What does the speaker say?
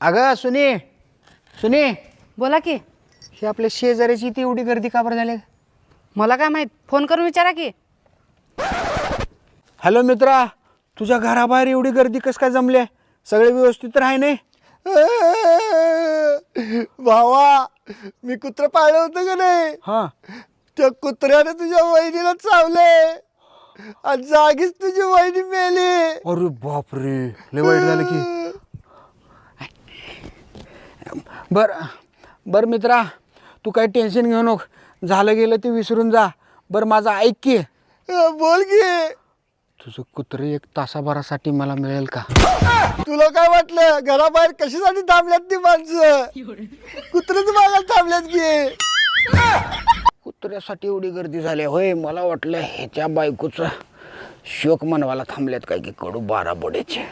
अगं सुनी सुनी, बोला की. ही आपल्या शेजाऱ्याची ती एवढी गर्दी का बरं झाली? मला काय माहित, फोन करून विचारा की. हॅलो मित्रा, तुझ्या घराबाहेर एवढी गर्दी कसं काय जमली? सगळे व्यवस्थित तर आहे नाही? भावा, मी कुत्र पाळलं होतं का नाही, हां. त्या कुत्र्याने तुझ्या वहिनीला चावले आणि जागीच तुझी वहिनी मेली. अरे बापरे, लय वाईट झालं की. बर मित्रा, तू काही टेन्शन घेऊ नको, झालं गेलं ते विसरून जा. बरं माझं ऐक की, बोल की. तुझं कुत्रे 1 तासाभरासाठी मला मिळेल का? तुला काय वाटलं घराबाहेर कशासाठी थांबल्यात ती माणसं? कुत्रेच बघायला थांबल्यात की. कुत्र्यासाठी एवढी गर्दी झाली होय? मला वाटलं ह्याच्या बायकोचा शोक मनवायला थांबल्यात काय की कडू 12 बोड्याचे.